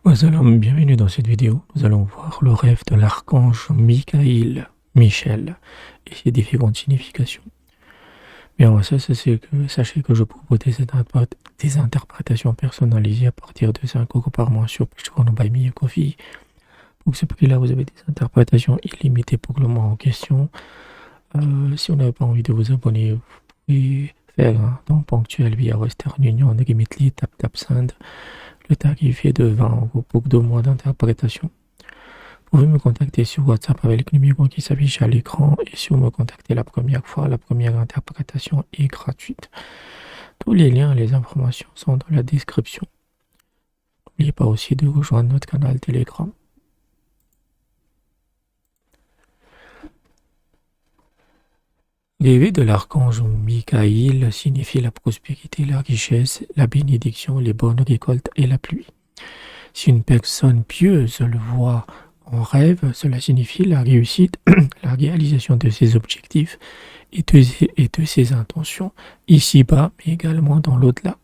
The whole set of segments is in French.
Bienvenue dans cette vidéo. Nous allons voir le rêve de l'archange Michel et ses différentes significations. Bien, sachez que je propose des interprétations personnalisées à partir de 5 € par mois sur Patreon by Me et Ko-fi. Pour ce prix-là, vous avez des interprétations illimitées pour le mois en question. Si vous n'avez pas envie de vous abonner, vous pouvez faire un don ponctuel via Western Union, Remitly, TapTapSend. Le tarif est de 20 € pour 2 mois d'interprétation. Vous pouvez me contacter sur WhatsApp avec le numéro qui s'affiche à l'écran, et si vous me contactez la première fois, la première interprétation est gratuite. Tous les liens et les informations sont dans la description. N'oubliez pas aussi de rejoindre notre canal Telegram. Rêver de l'archange Michael signifie la prospérité, la richesse, la bénédiction, les bonnes récoltes et la pluie. Si une personne pieuse le voit en rêve, cela signifie la réussite, la réalisation de ses objectifs et de ses intentions, ici-bas, mais également dans l'au-delà.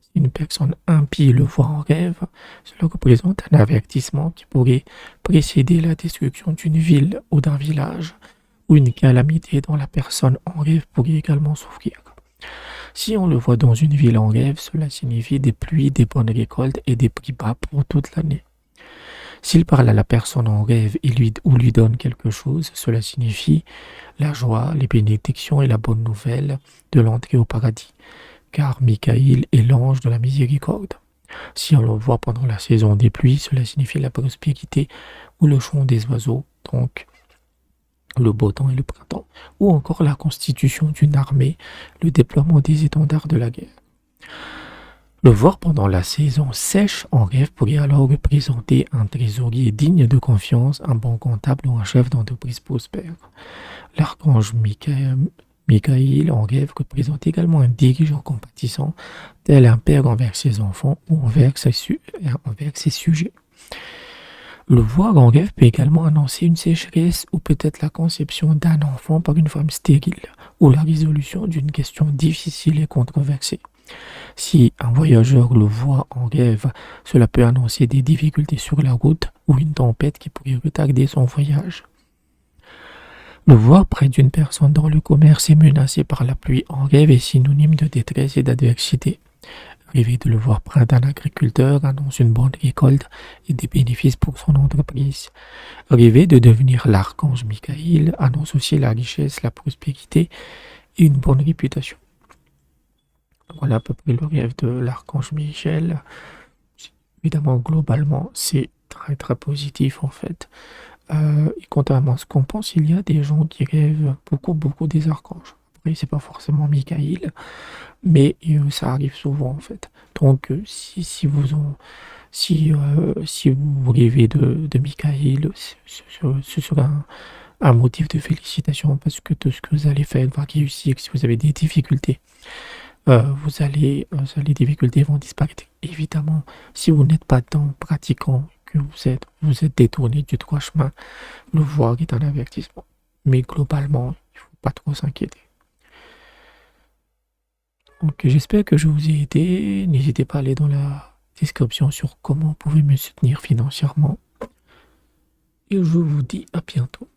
Si une personne impie le voit en rêve, cela représente un avertissement qui pourrait précéder la destruction d'une ville ou d'un village, ou une calamité dont la personne en rêve pourrait également souffrir. Si on le voit dans une ville en rêve, cela signifie des pluies, des bonnes récoltes et des prix bas pour toute l'année. S'il parle à la personne en rêve et lui donne quelque chose, cela signifie la joie, les bénédictions et la bonne nouvelle de l'entrée au paradis, car Michael est l'ange de la miséricorde. Si on le voit pendant la saison des pluies, cela signifie la prospérité ou le chant des oiseaux, donc le beau temps et le printemps, ou encore la constitution d'une armée, le déploiement des étendards de la guerre. Le voir pendant la saison sèche en rêve pourrait alors représenter un trésorier digne de confiance, un bon comptable ou un chef d'entreprise prospère. L'archange Michael en rêve représente également un dirigeant compatissant, tel un père envers ses enfants ou envers ses sujets. Le voir en rêve peut également annoncer une sécheresse ou peut-être la conception d'un enfant par une femme stérile ou la résolution d'une question difficile et controversée. Si un voyageur le voit en rêve, cela peut annoncer des difficultés sur la route ou une tempête qui pourrait retarder son voyage. Le voir près d'une personne dans le commerce et menacé par la pluie en rêve est synonyme de détresse et d'adversité. Rêver de le voir près d'un agriculteur annonce une bonne récolte et des bénéfices pour son entreprise. Rêver de devenir l'archange Michael annonce aussi la richesse, la prospérité et une bonne réputation. Voilà à peu près le rêve de l'archange Michel. Évidemment, globalement, c'est très très positif en fait. Et contrairement à ce qu'on pense, il y a des gens qui rêvent beaucoup des archanges. Après, c'est pas forcément Michael, mais ça arrive souvent en fait. Donc, si vous rêvez de Michael, ce sera un motif de félicitation parce que tout ce que vous allez faire va réussir. Si vous avez des difficultés, les difficultés vont disparaître. Évidemment, si vous n'êtes pas tant pratiquant, que vous êtes détourné du droit chemin, le voir est un avertissement. Mais globalement, il ne faut pas trop s'inquiéter. Donc, j'espère que je vous ai aidé. N'hésitez pas à aller dans la description sur comment vous pouvez me soutenir financièrement. Et je vous dis à bientôt.